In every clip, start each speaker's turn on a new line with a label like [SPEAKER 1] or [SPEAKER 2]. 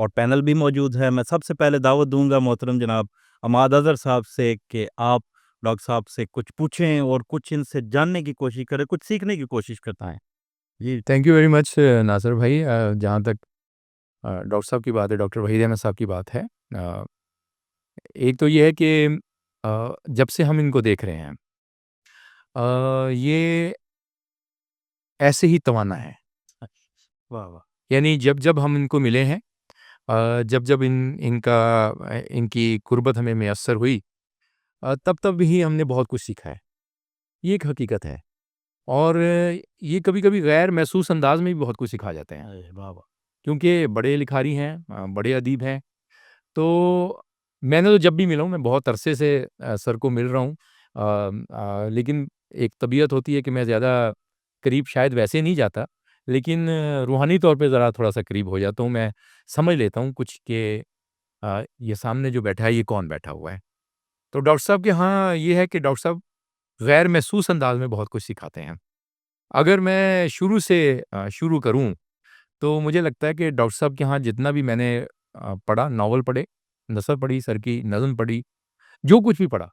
[SPEAKER 1] اور پینل بھی موجود ہے. میں سب سے پہلے دعوت دوں گا محترم جناب عماد اظہر صاحب سے کہ آپ ڈاکٹر صاحب سے کچھ پوچھیں اور کچھ ان سے جاننے کی کوشش کریں, کچھ سیکھنے کی کوشش کرتا ہے. جی
[SPEAKER 2] تھینک یو ویری مچ ناصر بھائی. جہاں تک ڈاکٹر صاحب کی بات ہے, ڈاکٹر وحید احمد صاحب کی بات ہے, ایک تو یہ ہے کہ جب سے ہم ان کو دیکھ رہے ہیں یہ ایسے ہی توانا ہے.
[SPEAKER 1] واہ واہ.
[SPEAKER 2] یعنی جب جب ہم ان کو ملے ہیں, جب جب ان کی قربت ہمیں میسر ہوئی, تب تب ہی ہم نے بہت کچھ سیکھا ہے. یہ ایک حقیقت ہے. اور یہ کبھی کبھی غیر محسوس انداز میں بھی بہت کچھ سکھا جاتے ہیں,
[SPEAKER 1] واہ واہ.
[SPEAKER 2] کیونکہ بڑے لکھاری ہیں, بڑے ادیب ہیں. تو میں نے تو جب بھی ملا ہوں, میں بہت عرصے سے سر کو مل رہا ہوں, لیکن ایک طبیعت ہوتی ہے کہ میں زیادہ قریب شاید ویسے نہیں جاتا, لیکن روحانی طور پہ ذرا تھوڑا سا قریب ہو جاتا ہوں. میں سمجھ لیتا ہوں کچھ کہ یہ سامنے جو بیٹھا ہے یہ کون بیٹھا ہوا ہے. تو ڈاکٹر صاحب کے ہاں یہ ہے کہ ڈاکٹر صاحب غیر محسوس انداز میں بہت کچھ سکھاتے ہیں. اگر میں شروع کروں تو مجھے لگتا ہے کہ ڈاکٹر صاحب کے ہاں جتنا بھی میں نے پڑھا, ناول پڑھے, نثر پڑھی, سر کی نظم پڑھی, جو کچھ بھی پڑھا,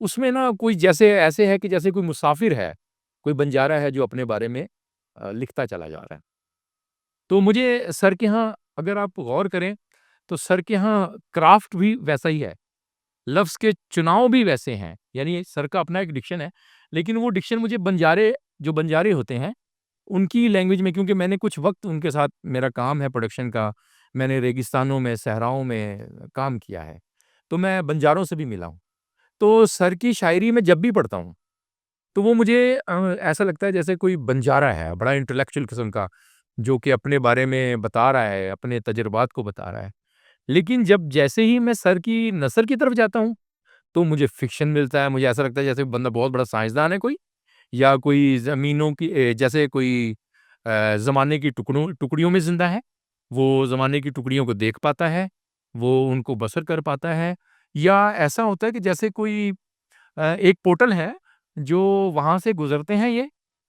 [SPEAKER 2] اس میں نا کوئی جیسے ایسے ہے کہ جیسے کوئی مسافر ہے, کوئی بنجارا ہے جو اپنے بارے میں لکھتا چلا جا رہا ہے. تو مجھے سر کے ہاں اگر آپ غور کریں تو سر کے ہاں کرافٹ بھی ویسا ہی ہے, لفظ کے چناؤ بھی ویسے ہیں. یعنی سر کا اپنا ایک ڈکشن ہے, لیکن وہ ڈکشن مجھے بنجارے ہوتے ہیں ان کی لینگویج میں, کیونکہ میں نے کچھ وقت ان کے ساتھ, میرا کام ہے پروڈکشن کا, میں نے ریگستانوں میں, صحراؤں میں کام کیا ہے, تو میں بنجاروں سے بھی ملا ہوں. تو سر کی شاعری میں جب بھی پڑھتا ہوں تو وہ مجھے ایسا لگتا ہے جیسے کوئی بنجارا ہے, بڑا انٹلیکچوئل قسم کا, جو کہ اپنے بارے میں بتا رہا ہے, اپنے تجربات کو بتا رہا ہے. لیکن جیسے ہی میں سر کی نثر کی طرف جاتا ہوں تو مجھے فکشن ملتا ہے. مجھے ایسا لگتا ہے جیسے بندہ بہت بڑا سائنسدان ہے کوئی, یا کوئی زمینوں کی جیسے کوئی زمانے کی ٹکڑیوں میں زندہ ہے, وہ زمانے کی ٹکڑیوں کو دیکھ پاتا ہے, وہ ان کو بسر کر پاتا ہے. یا ایسا ہوتا ہے کہ جیسے کوئی ایک پورٹل ہے جو وہاں سے گزرتے ہیں یہ,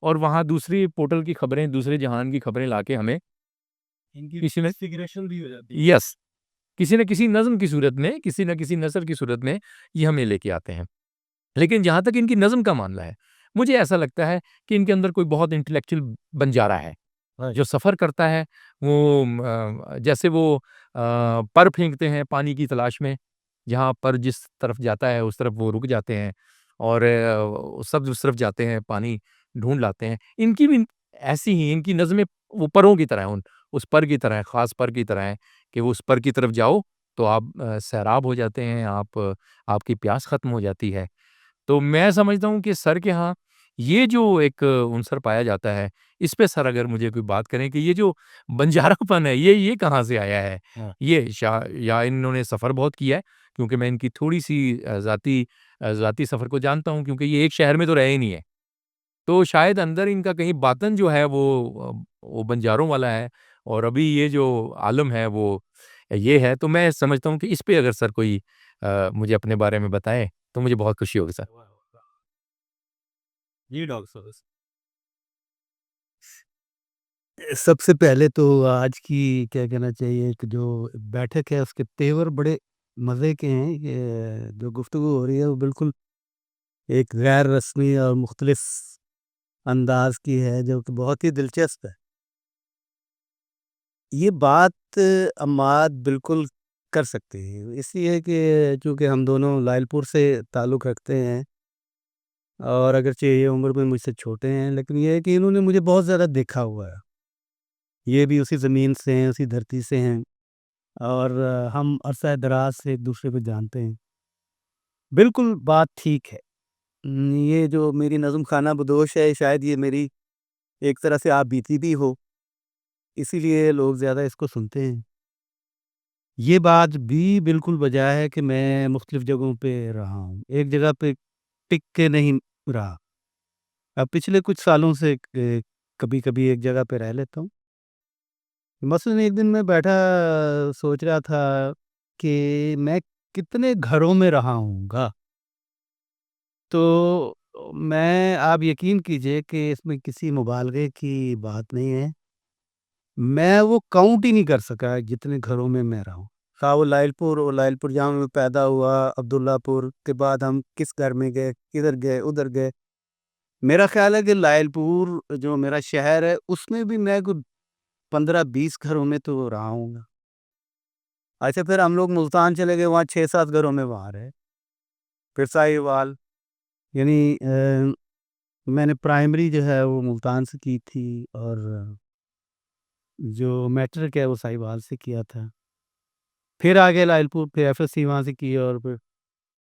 [SPEAKER 2] اور وہاں دوسری پورٹل کی خبریں, دوسرے جہان کی خبریں لا کے ہمیں کسی نے فگریشن بھی ہو جاتی ہے. یس, کسی نہ کسی نظم کی صورت میں, کسی نہ کسی نثر کی صورت میں یہ ہمیں لے کے آتے ہیں. لیکن جہاں تک ان کی نظم کا معاملہ ہے, مجھے ایسا لگتا ہے کہ ان کے اندر کوئی بہت انٹلیکچوئل بنجارا ہے جو سفر کرتا ہے. وہ جیسے وہ پر پھینکتے ہیں پانی کی تلاش میں, جہاں پر جس طرف جاتا ہے اس طرف وہ رک جاتے ہیں, اور سب اس طرف جاتے ہیں پانی ڈھونڈ لاتے ہیں. ان کی بھی ایسی ہی, ان کی نظمیں وہ پروں کی طرح ہیں, اس پر کی طرح, خاص پر کی طرح ہے کہ وہ اس پر کی طرف جاؤ تو آپ سیراب ہو جاتے ہیں, آپ کی پیاس ختم ہو جاتی ہے. تو میں سمجھتا ہوں کہ سر کے ہاں یہ جو ایک عنصر پایا جاتا ہے, اس پہ سر اگر مجھے کوئی بات کریں کہ یہ جو بنجارا پن ہے یہ کہاں سے آیا ہے, یہ یا انہوں نے سفر بہت کیا ہے, کیونکہ میں ان کی تھوڑی سی ذاتی سفر کو جانتا ہوں, کیونکہ یہ ایک شہر میں تو رہے ہی نہیں ہے. تو شاید اندر ان کا کہیں باطن جو ہے وہ بنجاروں والا ہے, اور ابھی یہ جو عالم ہے وہ یہ ہے. تو میں سمجھتا ہوں کہ اس پہ اگر سر کوئی مجھے اپنے بارے میں بتائے تو مجھے بہت خوشی ہوگی سر.
[SPEAKER 1] جی ڈاکٹر صاحب.
[SPEAKER 3] سب سے پہلے تو آج کی کیا کہنا چاہیے کہ جو بیٹھک ہے اس کے تیور بڑے مزے کے ہیں. یہ جو گفتگو ہو رہی ہے وہ بالکل ایک غیر رسمی اور مختلف انداز کی ہے, جو کہ بہت ہی دلچسپ ہے. یہ بات عماد بالکل کر سکتے ہیں, اس لیے کہ چونکہ ہم دونوں لائل پور سے تعلق رکھتے ہیں, اور اگرچہ یہ عمر میں مجھ سے چھوٹے ہیں, لیکن یہ ہے کہ انہوں نے مجھے بہت زیادہ دیکھا ہوا ہے. یہ بھی اسی زمین سے ہیں, اسی دھرتی سے ہیں, اور ہم عرصہ دراز سے ایک دوسرے کو جانتے ہیں. بالکل بات ٹھیک ہے. یہ جو میری نظم خانہ بدوش ہے, شاید یہ میری ایک طرح سے آپ بیتی بھی ہو, اسی لیے لوگ زیادہ اس کو سنتے ہیں. یہ بات بھی بالکل بجا ہے کہ میں مختلف جگہوں پہ رہا ہوں, ایک جگہ پہ ٹک کے نہیں رہا. اب پچھلے کچھ سالوں سے کبھی کبھی ایک جگہ پہ رہ لیتا ہوں. مثلاً ایک دن میں بیٹھا سوچ رہا تھا کہ میں کتنے گھروں میں رہا ہوں گا. تو میں آپ یقین کیجئے کہ اس میں کسی مبالغے کی بات نہیں ہے. میں وہ کاؤنٹ ہی نہیں کر سکا جتنے گھروں میں میں رہا ہوں. خواہ وہ لائل پور جہاں میں پیدا ہوا، عبداللہ پور کے بعد ہم کس گھر میں گئے، کدھر گئے، ادھر گئے. میرا خیال ہے کہ لائل پور جو میرا شہر ہے اس میں بھی میں کوئی 15-20 گھروں میں تو رہا ہوں گا. اچھا پھر ہم لوگ ملتان چلے گئے، وہاں 6-7 گھروں میں وہاں رہے. پھر ساہیوال، یعنی میں نے پرائمری جو ہے وہ ملتان سے کی تھی، اور جو میٹرک ہے وہ ساہیوال سے کیا تھا. پھر آگے لائل پور، پھر ایف ایس سی وہاں سے کی، اور پھر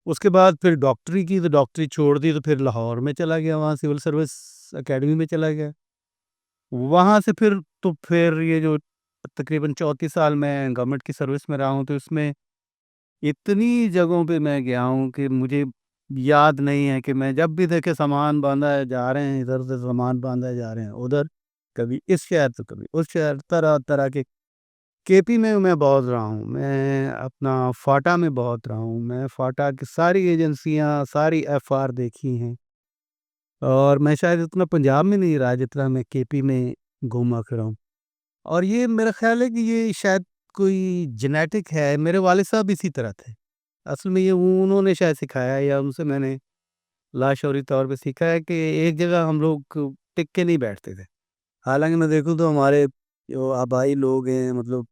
[SPEAKER 3] اس کے بعد پھر ڈاکٹری کی، تو ڈاکٹری چھوڑ دی تو پھر لاہور میں چلا گیا، وہاں سول سروس اکیڈمی میں چلا گیا. وہاں سے پھر یہ جو تقریباً 34 سال میں گورنمنٹ کی سروس میں رہا ہوں، تو اس میں اتنی جگہوں پہ میں گیا ہوں کہ مجھے یاد نہیں ہے کہ میں جب بھی دیکھے سامان باندھا جا رہے ہیں، ادھر سے سامان باندھا جا رہے ہیں ادھر، کبھی اس شہر تو کبھی اس شہر، طرح طرح کے. کے پی میں بہت رہا ہوں، میں اپنا فاٹا میں بہت رہا ہوں. میں فاٹا کی ساری ایجنسیاں، ساری ایف آر دیکھی ہیں، اور میں شاید اتنا پنجاب میں نہیں رہا جتنا میں کے پی میں گھوما پھرا ہوں. اور یہ میرا خیال ہے کہ یہ شاید کوئی جینیٹک ہے. میرے والد صاحب اسی طرح تھے. اصل میں یہ انہوں نے شاید سکھایا، یا ان سے میں نے لاشعوری طور پہ سیکھا ہے کہ ایک جگہ ہم لوگ ٹک کے نہیں بیٹھتے تھے. حالانکہ میں دیکھوں تو ہمارے جو آبائی لوگ ہیں، مطلب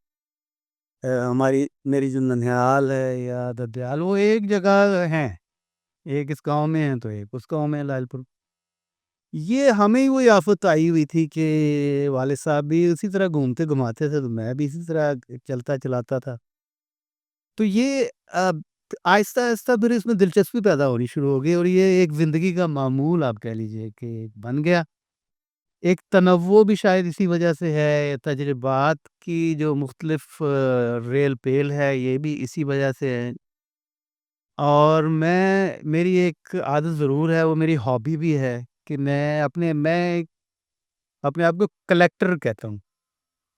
[SPEAKER 3] میری جو ننیال ہے یا ددیال، وہ ایک جگہ ہیں، ایک اس گاؤں میں ہیں تو ایک اس گاؤں میں لائل پور. یہ ہمیں وہ آفت آئی ہوئی تھی کہ والد صاحب بھی اسی طرح گھومتے گھماتے تھے، تو میں بھی اسی طرح چلتا چلاتا تھا. تو یہ آہستہ آہستہ پھر اس میں دلچسپی پیدا ہونی شروع ہو گئی، اور یہ ایک زندگی کا معمول آپ کہہ لیجئے کہ بن گیا. ایک تنوع بھی شاید اسی وجہ سے ہے، تجربات کی جو مختلف ریل پیل ہے یہ بھی اسی وجہ سے ہے. اور میری ایک عادت ضرور ہے، وہ میری ہابی بھی ہے کہ میں اپنے آپ کو کلیکٹر کہتا ہوں.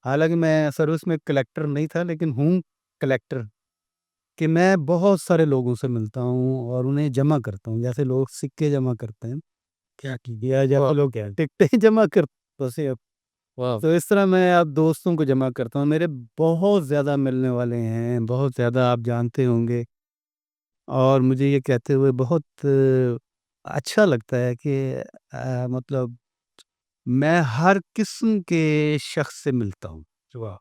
[SPEAKER 3] حالانکہ میں سروس میں کلیکٹر نہیں تھا، لیکن ہوں کلیکٹر، کہ میں بہت سارے لوگوں سے ملتا ہوں اور انہیں جمع کرتا ہوں، جیسے لوگ سکے جمع کرتے ہیں
[SPEAKER 2] کیا کی
[SPEAKER 3] یا جیسے
[SPEAKER 2] واہ
[SPEAKER 3] لوگ ٹکٹیں جمع کرتے ہیں،
[SPEAKER 2] واہ
[SPEAKER 3] تو اس طرح میں اب دوستوں کو جمع کرتا ہوں. میرے بہت زیادہ ملنے والے ہیں، بہت زیادہ آپ جانتے ہوں گے، اور مجھے یہ کہتے ہوئے بہت اچھا لگتا ہے کہ مطلب میں ہر قسم کے شخص سے ملتا ہوں،
[SPEAKER 2] واہ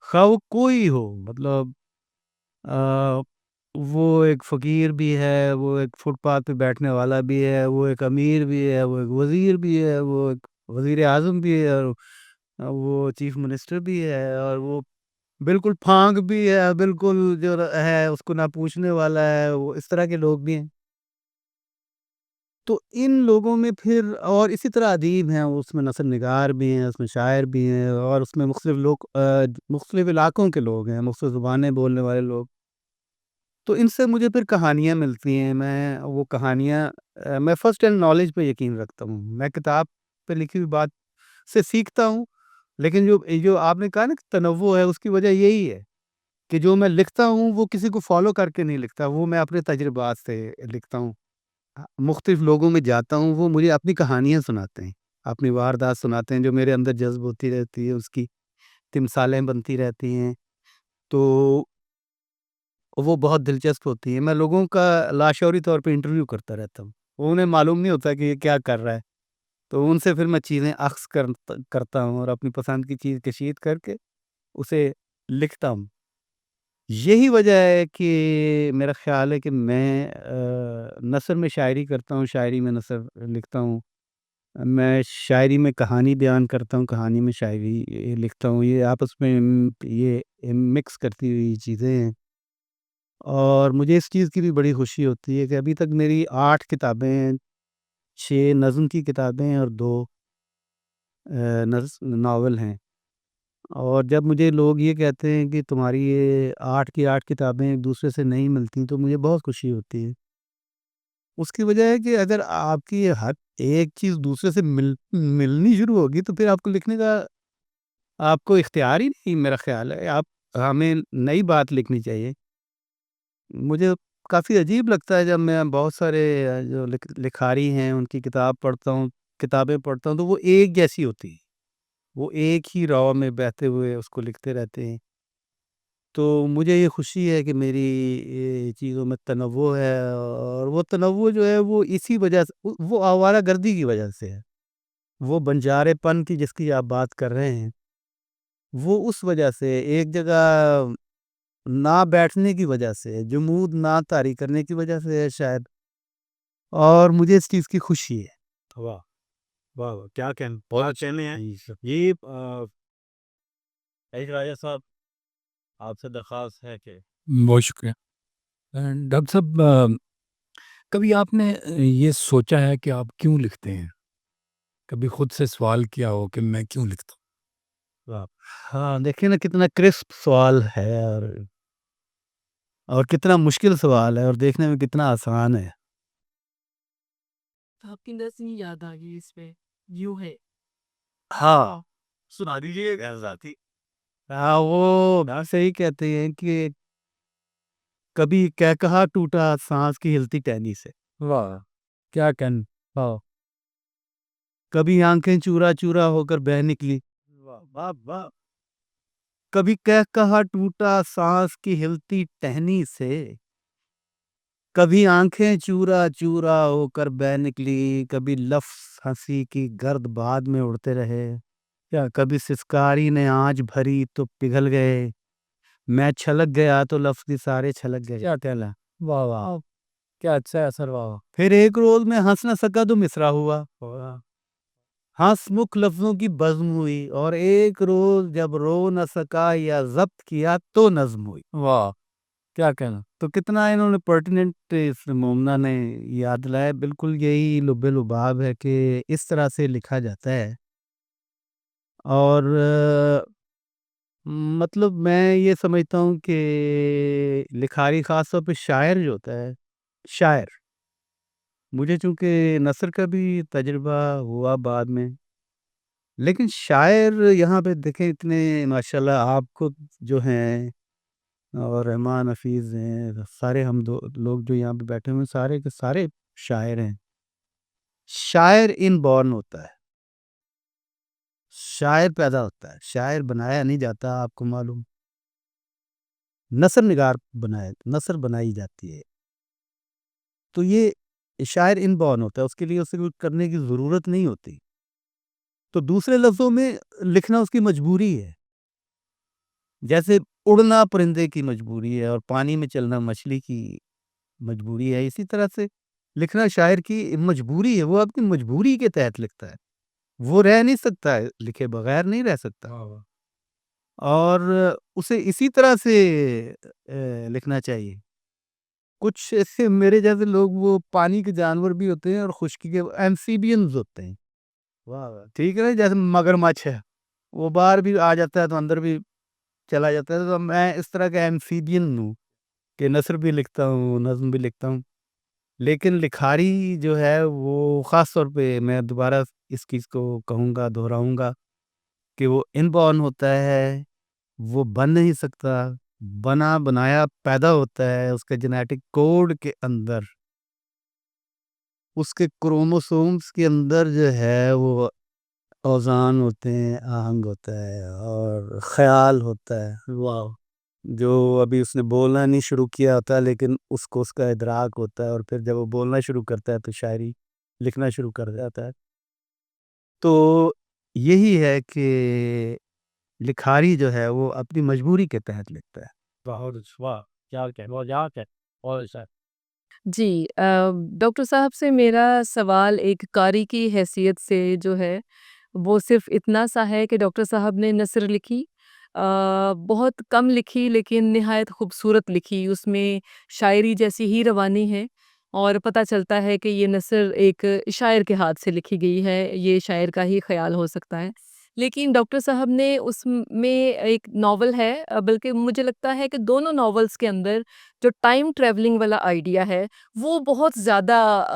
[SPEAKER 3] خواہ وہ کوئی ہو. مطلب آ، وہ ایک فقیر بھی ہے، وہ ایک فٹ پاتھ پہ بیٹھنے والا بھی ہے، وہ ایک امیر بھی ہے، وہ ایک وزیر بھی ہے، وہ ایک وزیر اعظم بھی ہے، اور وہ چیف منسٹر بھی ہے، اور وہ بالکل پھانک بھی ہے، بالکل جو ہے اس کو نہ پوچھنے والا ہے. وہ اس طرح کے لوگ بھی ہیں. تو ان لوگوں میں پھر، اور اسی طرح ادیب ہیں، اس میں نثر نگار بھی ہیں، اس میں شاعر بھی ہیں، اور اس میں مختلف لوگ، مختلف علاقوں کے لوگ ہیں، مختلف زبانیں بولنے والے لوگ. تو ان سے مجھے پھر کہانیاں ملتی ہیں. میں وہ کہانیاں، میں فرسٹ ہینڈ نالج پہ یقین رکھتا ہوں. میں کتاب پہ لکھی ہوئی بات سے سیکھتا ہوں، لیکن جو آپ نے کہا نا کہ تنوع ہے، اس کی وجہ یہی ہے کہ جو میں لکھتا ہوں وہ کسی کو فالو کر کے نہیں لکھتا، وہ میں اپنے تجربات سے لکھتا ہوں. مختلف لوگوں میں جاتا ہوں، وہ مجھے اپنی کہانیاں سناتے ہیں، اپنی واردات سناتے ہیں، جو میرے اندر جذب ہوتی رہتی ہے، اس کی تمثالیں بنتی رہتی ہیں. تو وہ بہت دلچسپ ہوتی ہے. میں لوگوں کا لاشعوری طور پہ انٹرویو کرتا رہتا ہوں، انہیں معلوم نہیں ہوتا کہ یہ کیا کر رہا ہے، تو ان سے پھر میں چیزیں اخذ کرتا ہوں، اور اپنی پسند کی چیز کشید کر کے اسے لکھتا ہوں. یہی وجہ ہے کہ میرا خیال ہے کہ میں نثر میں شاعری کرتا ہوں، شاعری میں نثر لکھتا ہوں. میں شاعری میں کہانی بیان کرتا ہوں، کہانی میں شاعری لکھتا ہوں. یہ آپس میں یہ مکس کرتی ہوئی چیزیں ہیں. اور مجھے اس چیز کی بھی بڑی خوشی ہوتی ہے کہ ابھی تک میری 8 کتابیں ہیں، 6 نظم کی کتابیں اور 2 ناول ہیں. اور جب مجھے لوگ یہ کہتے ہیں کہ تمہاری یہ 8 کی 8 کتابیں ایک دوسرے سے نہیں ملتی، تو مجھے بہت خوشی ہوتی ہے. اس کی وجہ ہے کہ اگر آپ کی ہر ایک چیز دوسرے سے ملنی شروع ہوگی، تو پھر آپ کو لکھنے کا آپ کو اختیار ہی نہیں. میرا خیال ہے ہمیں نئی بات لکھنی چاہیے. مجھے کافی عجیب لگتا ہے جب میں بہت سارے جو لکھاری ہیں ان کی کتابیں پڑھتا ہوں، تو وہ ایک جیسی ہوتی ہیں. وہ ایک ہی راہ میں بہتے ہوئے اس کو لکھتے رہتے ہیں. تو مجھے یہ خوشی ہے کہ میری چیزوں میں تنوع ہے، اور وہ تنوع جو ہے وہ اسی وجہ سے، وہ آوارہ گردی کی وجہ سے ہے. وہ بنجارے پن کی جس کی آپ بات کر رہے ہیں، وہ اس وجہ سے، ایک جگہ نہ بیٹھنے کی وجہ سے، جمود نہ طاری کرنے کی وجہ سے ہے شاید، اور مجھے اس چیز کی خوشی ہے.
[SPEAKER 1] واہ واہ واہ، کیا
[SPEAKER 2] بہت
[SPEAKER 1] کیا
[SPEAKER 2] اچھا.
[SPEAKER 1] کہنے ہیں.
[SPEAKER 3] جی سر.
[SPEAKER 1] یہ سعید راجہ صاحب، آپ سے درخواست ہے کہ
[SPEAKER 4] بہت شکریہ. ڈاکٹر صاحب، کبھی آپ نے یہ سوچا ہے کہ آپ کیوں لکھتے ہیں؟ کبھی خود سے سوال کیا ہو کہ میں کیوں لکھتا ہوں؟
[SPEAKER 3] ہاں دیکھیں نا کتنا کرسپ سوال ہے، اور کتنا مشکل سوال ہے، اور دیکھنے میں کتنا آسان ہے.
[SPEAKER 5] آپ کی نظم یاد آ گئی اس پہ، یوں ہے.
[SPEAKER 3] ہاں
[SPEAKER 1] سنا دیجیے ذاتی.
[SPEAKER 3] ہاں، وہ صحیح کہتے ہیں کہ کبھی کہہ کہا ٹوٹا سانس کی ہلتی ٹہنی سے.
[SPEAKER 2] واہ.
[SPEAKER 3] کیا کہنا. ہاں، کبھی آنکھیں چورا چورا ہو کر بہہ نکلی.
[SPEAKER 1] واہ واہ واہ.
[SPEAKER 3] کبھی کہہ کہا ٹوٹا سانس کی ہلتی ٹہنی سے. کبھی آنکھیں چورا چورا ہو کر بہہ نکلی. کبھی لفظ ہنسی کی گرد بعد میں اڑتے رہے. کیا کبھی سسکاری نے آنچ بھری تو پگھل گئے. میں چھلک گیا تو لفظ بھی سارے چھلک گئے. کیا کہنا.
[SPEAKER 2] واہ واہ، کیا اچھا اثر. واہ.
[SPEAKER 3] پھر ایک روز میں ہنس نہ سکا تو مصرع ہوا. ہنس مکھ لفظوں کی بزم ہوئی. اور ایک روز جب رو نہ سکا یا ضبط کیا تو نظم ہوئی.
[SPEAKER 2] واہ، کیا کہنا.
[SPEAKER 3] تو کتنا انہوں نے پرٹیننٹ اس مومنہ نے یاد دلایا. بالکل یہی لب لباب ہے کہ اس طرح سے لکھا جاتا ہے. اور مطلب میں یہ سمجھتا ہوں کہ لکھاری خاص طور پہ شاعر جو ہوتا ہے، شاعر، مجھے چونکہ نثر کا بھی تجربہ ہوا بعد میں، لیکن شاعر یہاں پہ دیکھیں اتنے ماشاءاللہ آپ کو جو ہیں، اور رحمان حفیظ ہیں، سارے ہم دو لوگ جو یہاں پہ بیٹھے ہوئے ہیں، سارے کے سارے شاعر ہیں. شاعر ان بورن ہوتا ہے، شاعر پیدا ہوتا ہے، شاعر بنایا نہیں جاتا. آپ کو معلوم، نثر نگار نثر بنائی جاتی ہے. تو یہ شاعر ان بورن ہوتا ہے، اس کے لیے اسے کچھ کرنے کی ضرورت نہیں ہوتی. تو دوسرے لفظوں میں لکھنا اس کی مجبوری ہے. جیسے اڑنا پرندے کی مجبوری ہے، اور پانی میں چلنا مچھلی کی مجبوری ہے، اسی طرح سے لکھنا شاعر کی مجبوری ہے. وہ اپنی مجبوری کے تحت لکھتا ہے. وہ رہ نہیں سکتا ہے، لکھے بغیر نہیں رہ سکتا. اور اسے اسی طرح سے لکھنا چاہیے. کچھ ایسے میرے جیسے لوگ، وہ پانی کے جانور بھی ہوتے ہیں اور خشکی کے ایمفیبینز ہوتے ہیں. ٹھیک ہے نا، جیسے مگر مچھ ہے، وہ باہر بھی آ جاتا ہے تو اندر بھی چلا جاتا ہے. تو میں اس طرح کا ایمفیبین ہوں کہ نثر بھی لکھتا ہوں، نظم بھی لکھتا ہوں. لیکن لکھاری جو ہے وہ خاص طور پہ میں دوبارہ اس چیز کو کہوں گا، دہراؤں گا کہ وہ ان بورن ہوتا ہے. وہ بن نہیں سکتا، بنا بنایا پیدا ہوتا ہے. اس کے جینیٹک کوڈ کے اندر، اس کے کروموسومز کے اندر جو ہے وہ اوزان ہوتے ہیں، آہنگ ہوتا ہے، اور خیال ہوتا ہے. واو، جو ابھی اس نے بولنا نہیں شروع کیا ہوتا لیکن اس کو اس کا ادراک ہوتا ہے، اور پھر جب وہ بولنا شروع کرتا ہے تو شاعری لکھنا شروع کر جاتا ہے. تو یہی ہے کہ لکھاری جو ہے وہ اپنی مجبوری کے تحت لکھتا ہے.
[SPEAKER 1] بہت واہ، کیا کہ اور سر.
[SPEAKER 5] جی، ڈاکٹر صاحب سے میرا سوال ایک قاری کی حیثیت سے جو ہے وہ صرف اتنا سا ہے کہ ڈاکٹر صاحب نے نثر لکھی، بہت کم لکھی لیکن نہایت خوبصورت لکھی. اس میں شاعری جیسی ہی روانی ہے، اور پتہ چلتا ہے کہ یہ نثر ایک شاعر کے ہاتھ سے لکھی گئی ہے، یہ شاعر کا ہی خیال ہو سکتا ہے. لیکن ڈاکٹر صاحب نے اس میں ایک ناول ہے، بلکہ مجھے لگتا ہے کہ دونوں ناولز کے اندر جو ٹائم ٹریولنگ والا آئیڈیا ہے وہ بہت زیادہ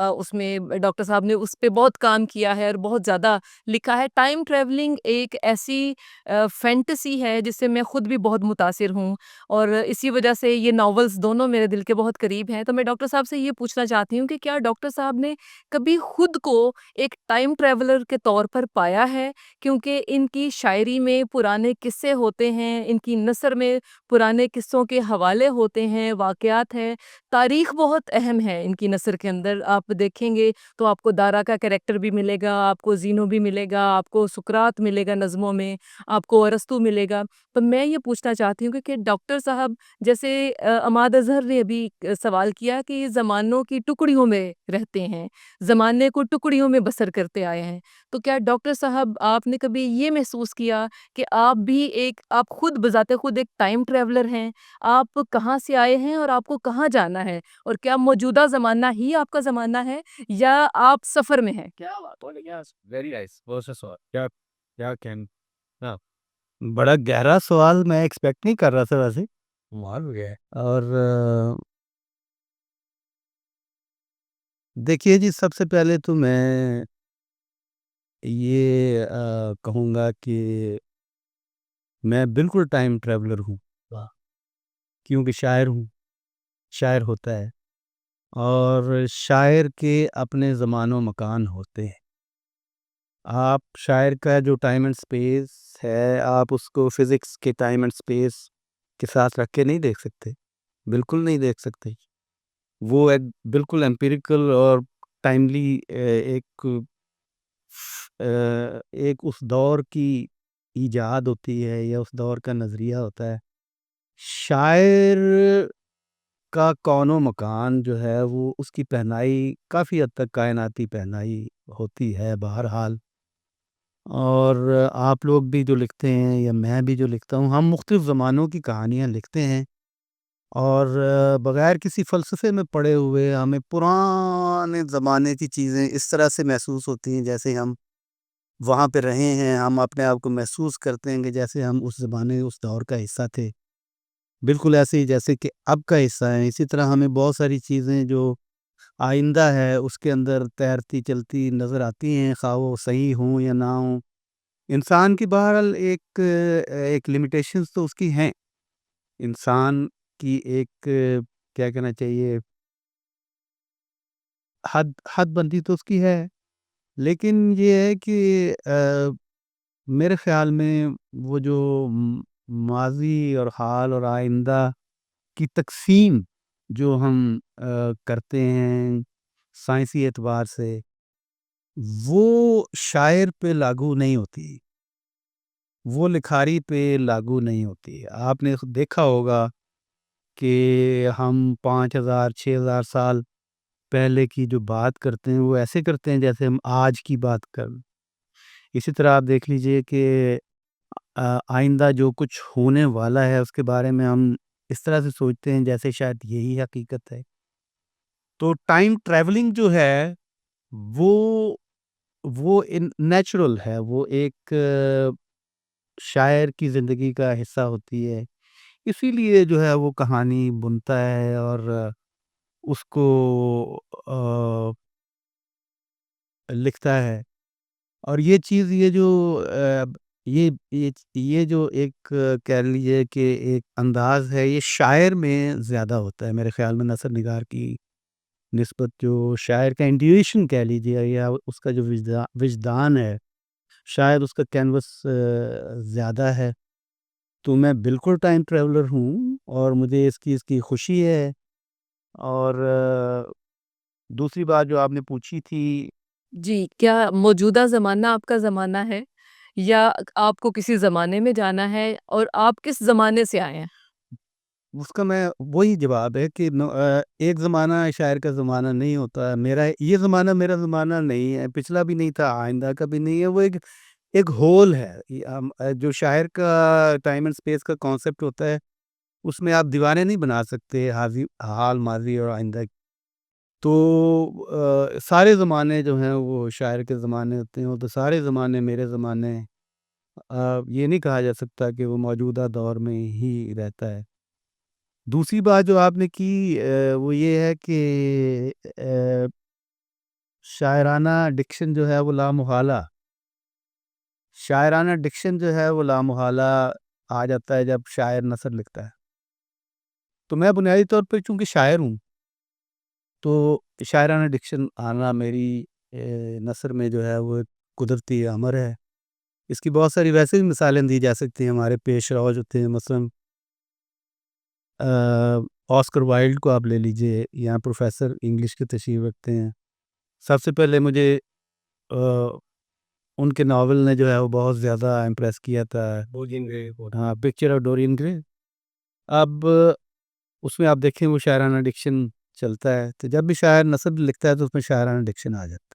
[SPEAKER 5] اس میں ڈاکٹر صاحب نے اس پہ بہت کام کیا ہے اور بہت زیادہ لکھا ہے۔ ٹائم ٹریولنگ ایک ایسی فینٹیسی ہے جس سے میں خود بھی بہت متاثر ہوں، اور اسی وجہ سے یہ ناولز دونوں میرے دل کے بہت قریب ہیں۔ تو میں ڈاکٹر صاحب سے یہ پوچھنا چاہتی ہوں کہ کیا ڈاکٹر صاحب نے کبھی خود کو ایک ٹائم ٹریولر کے طور پر پایا ہے؟ کیونکہ ان کی شاعری میں پرانے قصے ہوتے ہیں، ان کی نثر میں پرانے قصوں کے حوالے ہوتے ہیں، واقعات ہیں، تاریخ بہت اہم ہے ان کی نثر کے اندر۔ آپ دیکھیں گے تو آپ کو دارا کا کریکٹر بھی ملے گا، آپ کو زینو بھی ملے گا، آپ کو سقراط ملے گا نظموں میں، آپ کو ارسطو ملے گا۔ تو میں یہ پوچھنا چاہتی ہوں کہ ڈاکٹر صاحب جیسے عماد اظہر نے ابھی سوال کیا کہ یہ زمانوں کی ٹکڑیوں میں رہتے ہیں، زمانے کو ٹکڑیوں میں بسر کرتے آئے ہیں، تو کیا ڈاکٹر صاحب آپ نے کبھی یہ محسوس کیا کہ آپ خود بذات خود ایک ٹائم ٹریولر ہیں؟ آپ کہاں سے آئے ہیں اور آپ کو کہاں جانا ہے؟ اور کیا موجودہ زمانہ ہی آپ کا زمانہ ہے یا آپ سفر میں ہیں؟
[SPEAKER 2] کیا بات بولے گیا، ویری نائس، بہت سا سوال، کیا کیا کہن ہاں
[SPEAKER 3] بڑا گہرا سوال، میں ایکسپیکٹ نہیں کر رہا تھا ویسے۔
[SPEAKER 2] کمال ہو گیا ہے۔
[SPEAKER 3] اور دیکھیے جی، سب سے پہلے تو میں یہ کہوں گا کہ میں بالکل ٹائم ٹریولر ہوں،
[SPEAKER 2] واہ،
[SPEAKER 3] کیونکہ شاعر ہوں، شاعر ہوتا ہے، اور شاعر کے اپنے زمان و مکان ہوتے ہیں۔ آپ شاعر کا جو ٹائم اینڈ سپیس ہے، آپ اس کو فزکس کے ٹائم اینڈ سپیس کے ساتھ رکھ کے نہیں دیکھ سکتے، بالکل نہیں دیکھ سکتے۔ وہ ایک بالکل امپیریکل اور ٹائملی ایک اس دور کی ایجاد ہوتی ہے یا اس دور کا نظریہ ہوتا ہے۔ شاعر کا کون و مکان جو ہے وہ اس کی پہنائی کافی حد تک کائناتی پہنائی ہوتی ہے بہرحال۔ اور آپ لوگ بھی جو لکھتے ہیں یا میں بھی جو لکھتا ہوں، ہم مختلف زمانوں کی کہانیاں لکھتے ہیں، اور بغیر کسی فلسفے میں پڑے ہوئے ہمیں پرانے زمانے کی چیزیں اس طرح سے محسوس ہوتی ہیں جیسے ہم وہاں پہ رہے ہیں، ہم اپنے آپ کو محسوس کرتے ہیں کہ جیسے ہم اس زمانے اس دور کا حصہ تھے، بالکل ایسے ہی جیسے کہ اب کا حصہ ہیں۔ اسی طرح ہمیں بہت ساری چیزیں جو آئندہ ہے اس کے اندر تیرتی چلتی نظر آتی ہیں، خواہ وہ صحیح ہوں یا نہ ہوں۔ انسان کی بہرحال ایک لمیٹیشنز تو اس کی ہیں، انسان کی ایک کیا کہنا چاہیے، حد بندی تو اس کی ہے، لیکن یہ ہے کہ میرے خیال میں وہ جو ماضی اور حال اور آئندہ کی تقسیم جو ہم کرتے ہیں سائنسی اعتبار سے، وہ شاعر پہ لاگو نہیں ہوتی، وہ لکھاری پہ لاگو نہیں ہوتی۔ آپ نے دیکھا ہوگا کہ ہم 5,000 6,000 سال پہلے کی جو بات کرتے ہیں وہ ایسے کرتے ہیں جیسے ہم آج کی بات کر۔ اسی طرح آپ دیکھ لیجئے کہ آئندہ جو کچھ ہونے والا ہے اس کے بارے میں ہم اس طرح سے سوچتے ہیں جیسے شاید یہی حقیقت ہے۔ تو ٹائم ٹریولنگ جو ہے وہ نیچرل ہے، وہ ایک شاعر کی زندگی کا حصہ ہوتی ہے، اسی لیے جو ہے وہ کہانی بنتا ہے اور اس کو لکھتا ہے۔ اور یہ چیز یہ جو ایک کہہ لیجیے کہ ایک انداز ہے، یہ شاعر میں زیادہ ہوتا ہے میرے خیال میں نثر نگار کی نسبت۔ جو شاعر کا انٹیویشن کہہ لیجیے یا اس کا جو وجدان ہے، شاید اس کا کینوس زیادہ ہے۔ تو میں بالکل ٹائم ٹریولر ہوں اور مجھے اس کی خوشی ہے۔ اور دوسری بات جو آپ نے پوچھی تھی،
[SPEAKER 5] جی، کیا موجودہ زمانہ آپ کا زمانہ ہے یا آپ کو کسی زمانے میں جانا ہے اور آپ کس زمانے سے آئے ہیں؟
[SPEAKER 3] اس کا میں وہی جواب ہے کہ ایک زمانہ شاعر کا زمانہ نہیں ہوتا ہے۔ یہ زمانہ میرا زمانہ نہیں ہے، پچھلا بھی نہیں تھا، آئندہ کا بھی نہیں ہے، وہ ایک ہول ہے۔ جو شاعر کا ٹائم اینڈ سپیس کا کانسیپٹ ہوتا ہے اس میں آپ دیوانے نہیں بنا سکتے حال، ماضی اور آئندہ۔ تو سارے زمانے جو ہیں وہ شاعر کے زمانے ہوتے ہیں، تو سارے زمانے میرے زمانے ہیں۔ یہ نہیں کہا جا سکتا کہ وہ موجودہ دور میں ہی رہتا ہے۔ دوسری بات جو آپ نے کی وہ یہ ہے کہ شاعرانہ ڈکشن جو ہے وہ لامحالہ شاعرانہ ڈکشن جو ہے وہ لامحالہ آ جاتا ہے جب شاعر نثر لکھتا ہے. تو میں بنیادی طور پہ چونکہ شاعر ہوں تو شاعرانہ ڈکشن آنا میری نثر میں جو ہے وہ ایک قدرتی امر ہے. اس کی بہت ساری ویسے بھی مثالیں دی جا سکتی ہیں. ہمارے پیش رو ہوتے ہیں، مثلاً آسکر وائلڈ کو آپ لے لیجئے، یہاں پروفیسر انگلش کے تشریف رکھتے ہیں. سب سے پہلے مجھے ان کے ناول نے جو ہے وہ بہت زیادہ امپریس کیا تھا. ہاں، پکچر آف ڈورین گرے. اب اس میں آپ دیکھیں وہ شاعرانہ ڈکشن چلتا ہے، تو جب بھی شاعر نثر لکھتا ہے تو اس میں شاعرانہ ڈکشن آ جاتا ہے.